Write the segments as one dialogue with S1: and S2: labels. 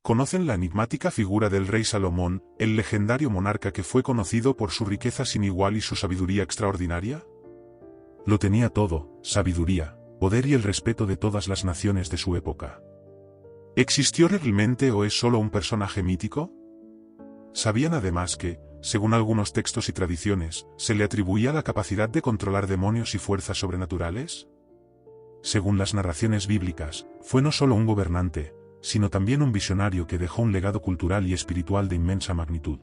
S1: ¿Conocen la enigmática figura del rey Salomón, el legendario monarca que fue conocido por su riqueza sin igual y su sabiduría extraordinaria? Lo tenía todo: sabiduría, poder y el respeto de todas las naciones de su época. ¿Existió realmente o es solo un personaje mítico? ¿Sabían además que, según algunos textos y tradiciones, se le atribuía la capacidad de controlar demonios y fuerzas sobrenaturales? Según las narraciones bíblicas, fue no solo un gobernante, sino también un visionario que dejó un legado cultural y espiritual de inmensa magnitud.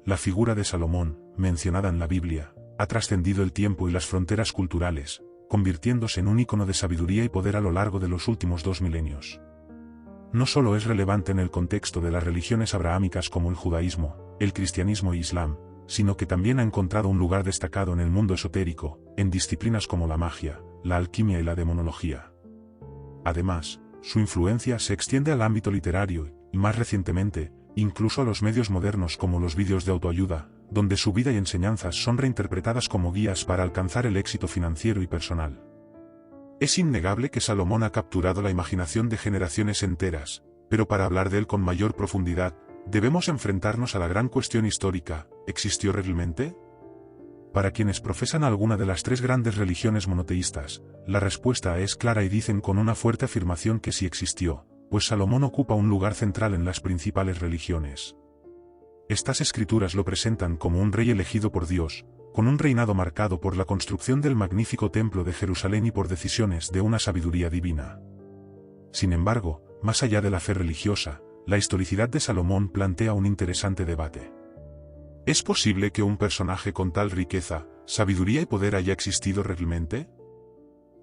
S1: La figura de Salomón, mencionada en la Biblia, ha trascendido el tiempo y las fronteras culturales, convirtiéndose en un ícono de sabiduría y poder a lo largo de los últimos 2 milenios. No solo es relevante en el contexto de las religiones abrahámicas como el judaísmo, el cristianismo e islam, sino que también ha encontrado un lugar destacado en el mundo esotérico, en disciplinas como la magia, la alquimia y la demonología. Además, su influencia se extiende al ámbito literario y, más recientemente, incluso a los medios modernos como los vídeos de autoayuda, donde su vida y enseñanzas son reinterpretadas como guías para alcanzar el éxito financiero y personal. Es innegable que Salomón ha capturado la imaginación de generaciones enteras, pero para hablar de él con mayor profundidad, debemos enfrentarnos a la gran cuestión histórica: ¿existió realmente? Para quienes profesan alguna de las 3 grandes religiones monoteístas, la respuesta es clara y dicen con una fuerte afirmación que sí existió, pues Salomón ocupa un lugar central en las principales religiones. Estas escrituras lo presentan como un rey elegido por Dios, con un reinado marcado por la construcción del magnífico templo de Jerusalén y por decisiones de una sabiduría divina. Sin embargo, más allá de la fe religiosa, la historicidad de Salomón plantea un interesante debate. ¿Es posible que un personaje con tal riqueza, sabiduría y poder haya existido realmente?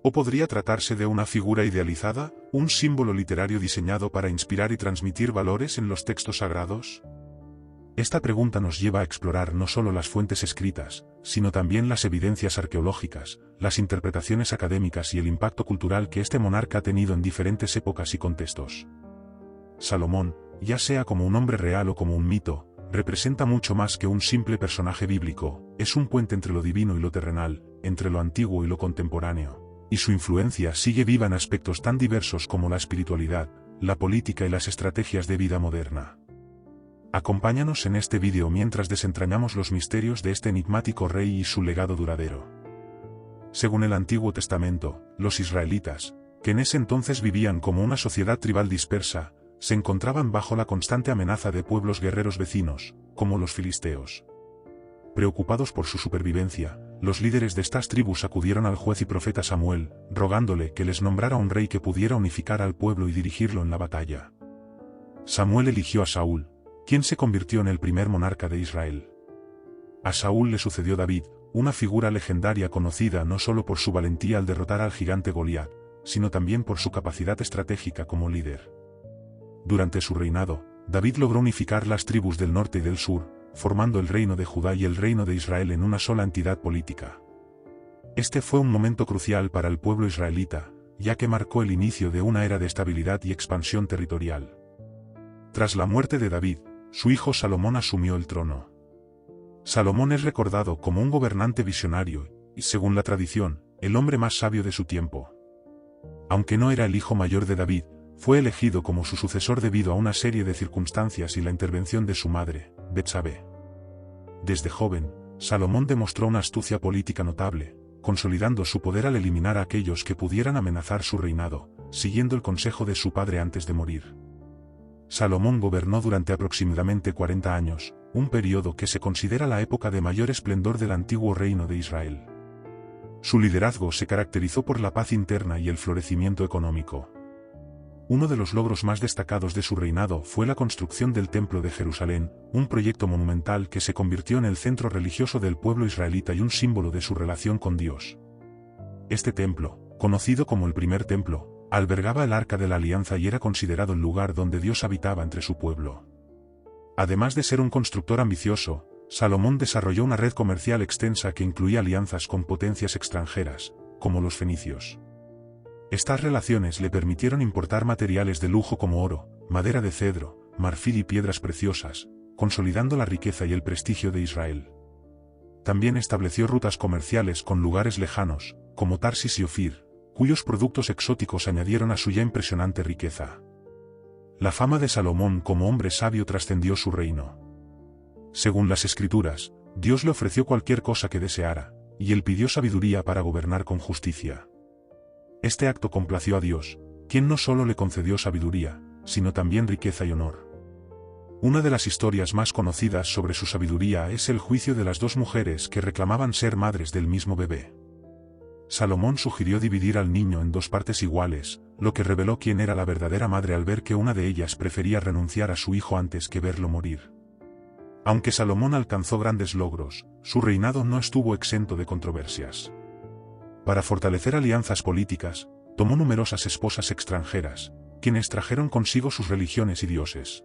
S1: ¿O podría tratarse de una figura idealizada, un símbolo literario diseñado para inspirar y transmitir valores en los textos sagrados? Esta pregunta nos lleva a explorar no solo las fuentes escritas, sino también las evidencias arqueológicas, las interpretaciones académicas y el impacto cultural que este monarca ha tenido en diferentes épocas y contextos. Salomón, ya sea como un hombre real o como un mito, representa mucho más que un simple personaje bíblico: es un puente entre lo divino y lo terrenal, entre lo antiguo y lo contemporáneo, y su influencia sigue viva en aspectos tan diversos como la espiritualidad, la política y las estrategias de vida moderna. Acompáñanos en este vídeo mientras desentrañamos los misterios de este enigmático rey y su legado duradero. Según el Antiguo Testamento, los israelitas, que en ese entonces vivían como una sociedad tribal dispersa, se encontraban bajo la constante amenaza de pueblos guerreros vecinos, como los filisteos. Preocupados por su supervivencia, los líderes de estas tribus acudieron al juez y profeta Samuel, rogándole que les nombrara un rey que pudiera unificar al pueblo y dirigirlo en la batalla. Samuel eligió a Saúl, quien se convirtió en el primer monarca de Israel. A Saúl le sucedió David, una figura legendaria conocida no solo por su valentía al derrotar al gigante Goliat, sino también por su capacidad estratégica como líder. Durante su reinado, David logró unificar las tribus del norte y del sur, formando el reino de Judá y el reino de Israel en una sola entidad política. Este fue un momento crucial para el pueblo israelita, ya que marcó el inicio de una era de estabilidad y expansión territorial. Tras la muerte de David, su hijo Salomón asumió el trono. Salomón es recordado como un gobernante visionario, y según la tradición, el hombre más sabio de su tiempo. Aunque no era el hijo mayor de David, fue elegido como su sucesor debido a una serie de circunstancias y la intervención de su madre, Betsabé. Desde joven, Salomón demostró una astucia política notable, consolidando su poder al eliminar a aquellos que pudieran amenazar su reinado, siguiendo el consejo de su padre antes de morir. Salomón gobernó durante aproximadamente 40 años, un periodo que se considera la época de mayor esplendor del antiguo reino de Israel. Su liderazgo se caracterizó por la paz interna y el florecimiento económico. Uno de los logros más destacados de su reinado fue la construcción del Templo de Jerusalén, un proyecto monumental que se convirtió en el centro religioso del pueblo israelita y un símbolo de su relación con Dios. Este templo, conocido como el primer templo, albergaba el Arca de la Alianza y era considerado el lugar donde Dios habitaba entre su pueblo. Además de ser un constructor ambicioso, Salomón desarrolló una red comercial extensa que incluía alianzas con potencias extranjeras, como los fenicios. Estas relaciones le permitieron importar materiales de lujo como oro, madera de cedro, marfil y piedras preciosas, consolidando la riqueza y el prestigio de Israel. También estableció rutas comerciales con lugares lejanos, como Tarsis y Ofir, cuyos productos exóticos añadieron a su ya impresionante riqueza. la fama de Salomón como hombre sabio trascendió su reino. Según las Escrituras, Dios le ofreció cualquier cosa que deseara, y él pidió sabiduría para gobernar con justicia. Este acto complació a Dios, quien no solo le concedió sabiduría, sino también riqueza y honor. Una de las historias más conocidas sobre su sabiduría es el juicio de las dos mujeres que reclamaban ser madres del mismo bebé. Salomón sugirió dividir al niño en dos partes iguales, lo que reveló quién era la verdadera madre al ver que una de ellas prefería renunciar a su hijo antes que verlo morir. Aunque Salomón alcanzó grandes logros, su reinado no estuvo exento de controversias. Para fortalecer alianzas políticas, tomó numerosas esposas extranjeras, quienes trajeron consigo sus religiones y dioses.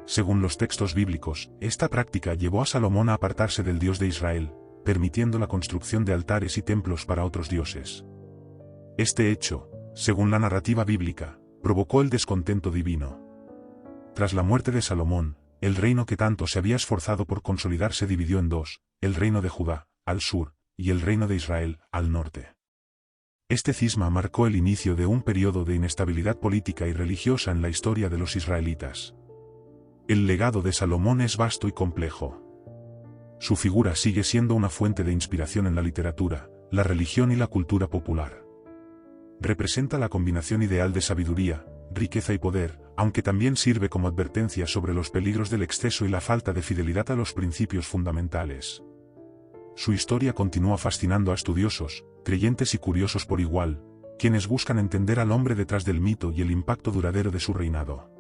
S1: Según los textos bíblicos, esta práctica llevó a Salomón a apartarse del Dios de Israel, permitiendo la construcción de altares y templos para otros dioses. Este hecho, según la narrativa bíblica, provocó el descontento divino. Tras la muerte de Salomón, el reino que tanto se había esforzado por consolidar se dividió en dos, el reino de Judá, al sur, y el reino de Israel, al norte. Este cisma marcó el inicio de un periodo de inestabilidad política y religiosa en la historia de los israelitas. El legado de Salomón es vasto y complejo. Su figura sigue siendo una fuente de inspiración en la literatura, la religión y la cultura popular. Representa la combinación ideal de sabiduría, riqueza y poder, aunque también sirve como advertencia sobre los peligros del exceso y la falta de fidelidad a los principios fundamentales. Su historia continúa fascinando a estudiosos, creyentes y curiosos por igual, quienes buscan entender al hombre detrás del mito y el impacto duradero de su reinado.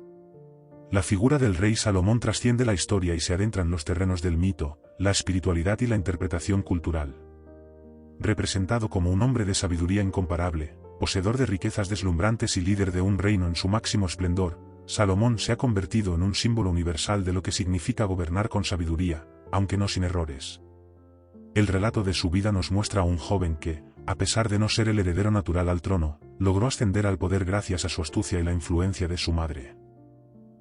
S1: La figura del rey Salomón trasciende la historia y se adentra en los terrenos del mito, la espiritualidad y la interpretación cultural. Representado como un hombre de sabiduría incomparable, poseedor de riquezas deslumbrantes y líder de un reino en su máximo esplendor, Salomón se ha convertido en un símbolo universal de lo que significa gobernar con sabiduría, aunque no sin errores. El relato de su vida nos muestra a un joven que, a pesar de no ser el heredero natural al trono, logró ascender al poder gracias a su astucia y la influencia de su madre.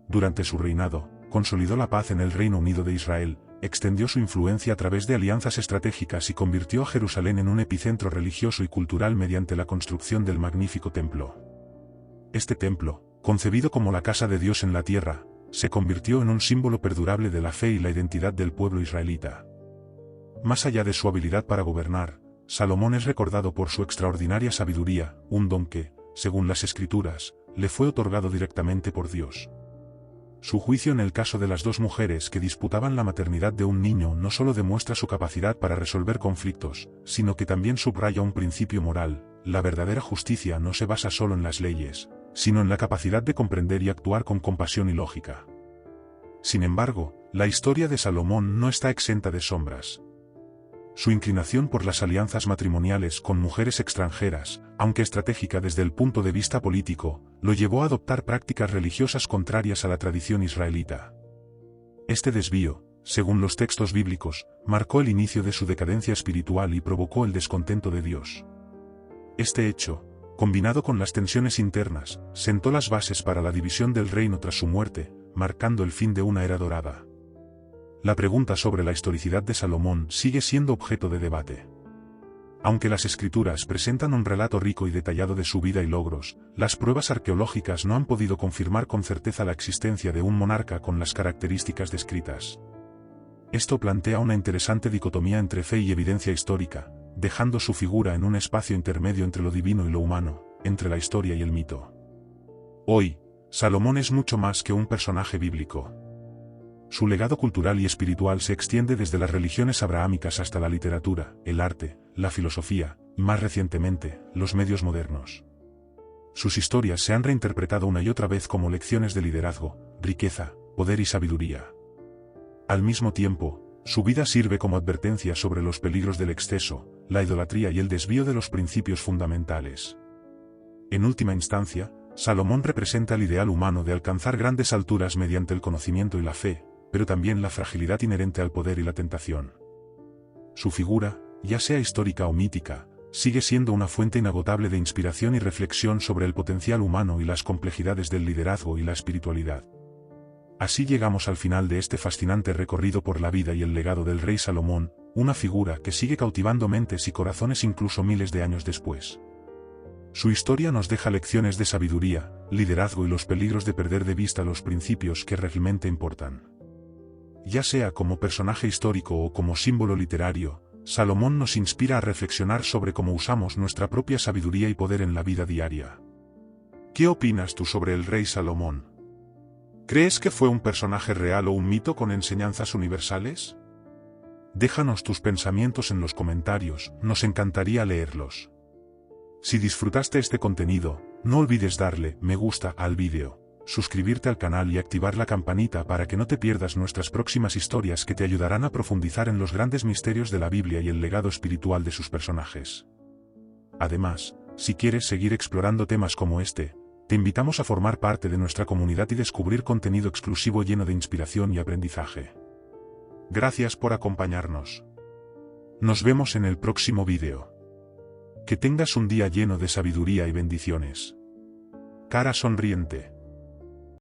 S1: Durante su reinado, consolidó la paz en el Reino Unido de Israel, extendió su influencia a través de alianzas estratégicas y convirtió a Jerusalén en un epicentro religioso y cultural mediante la construcción del magnífico templo. Este templo, concebido como la casa de Dios en la tierra, se convirtió en un símbolo perdurable de la fe y la identidad del pueblo israelita. Más allá de su habilidad para gobernar, Salomón es recordado por su extraordinaria sabiduría, un don que, según las Escrituras, le fue otorgado directamente por Dios. Su juicio en el caso de las dos mujeres que disputaban la maternidad de un niño no solo demuestra su capacidad para resolver conflictos, sino que también subraya un principio moral: la verdadera justicia no se basa solo en las leyes, sino en la capacidad de comprender y actuar con compasión y lógica. Sin embargo, la historia de Salomón no está exenta de sombras. Su inclinación por las alianzas matrimoniales con mujeres extranjeras, aunque estratégica desde el punto de vista político, lo llevó a adoptar prácticas religiosas contrarias a la tradición israelita. Este desvío, según los textos bíblicos, marcó el inicio de su decadencia espiritual y provocó el descontento de Dios. Este hecho, combinado con las tensiones internas, sentó las bases para la división del reino tras su muerte, marcando el fin de una era dorada. La pregunta sobre la historicidad de Salomón sigue siendo objeto de debate. Aunque las Escrituras presentan un relato rico y detallado de su vida y logros, las pruebas arqueológicas no han podido confirmar con certeza la existencia de un monarca con las características descritas. Esto plantea una interesante dicotomía entre fe y evidencia histórica, dejando su figura en un espacio intermedio entre lo divino y lo humano, entre la historia y el mito. Hoy, Salomón es mucho más que un personaje bíblico. Su legado cultural y espiritual se extiende desde las religiones abrahámicas hasta la literatura, el arte, la filosofía, y más recientemente, los medios modernos. Sus historias se han reinterpretado una y otra vez como lecciones de liderazgo, riqueza, poder y sabiduría. Al mismo tiempo, su vida sirve como advertencia sobre los peligros del exceso, la idolatría y el desvío de los principios fundamentales. En última instancia, Salomón representa el ideal humano de alcanzar grandes alturas mediante el conocimiento y la fe, pero también la fragilidad inherente al poder y la tentación. Su figura, ya sea histórica o mítica, sigue siendo una fuente inagotable de inspiración y reflexión sobre el potencial humano y las complejidades del liderazgo y la espiritualidad. Así llegamos al final de este fascinante recorrido por la vida y el legado del rey Salomón, una figura que sigue cautivando mentes y corazones incluso miles de años después. Su historia nos deja lecciones de sabiduría, liderazgo y los peligros de perder de vista los principios que realmente importan. Ya sea como personaje histórico o como símbolo literario, Salomón nos inspira a reflexionar sobre cómo usamos nuestra propia sabiduría y poder en la vida diaria. ¿Qué opinas tú sobre el rey Salomón? ¿Crees que fue un personaje real o un mito con enseñanzas universales? Déjanos tus pensamientos en los comentarios, nos encantaría leerlos. Si disfrutaste este contenido, no olvides darle me gusta al vídeo, suscribirte al canal y activar la campanita para que no te pierdas nuestras próximas historias que te ayudarán a profundizar en los grandes misterios de la Biblia y el legado espiritual de sus personajes. Además, si quieres seguir explorando temas como este, te invitamos a formar parte de nuestra comunidad y descubrir contenido exclusivo lleno de inspiración y aprendizaje. Gracias por acompañarnos. Nos vemos en el próximo vídeo. Que tengas un día lleno de sabiduría y bendiciones. Cara sonriente.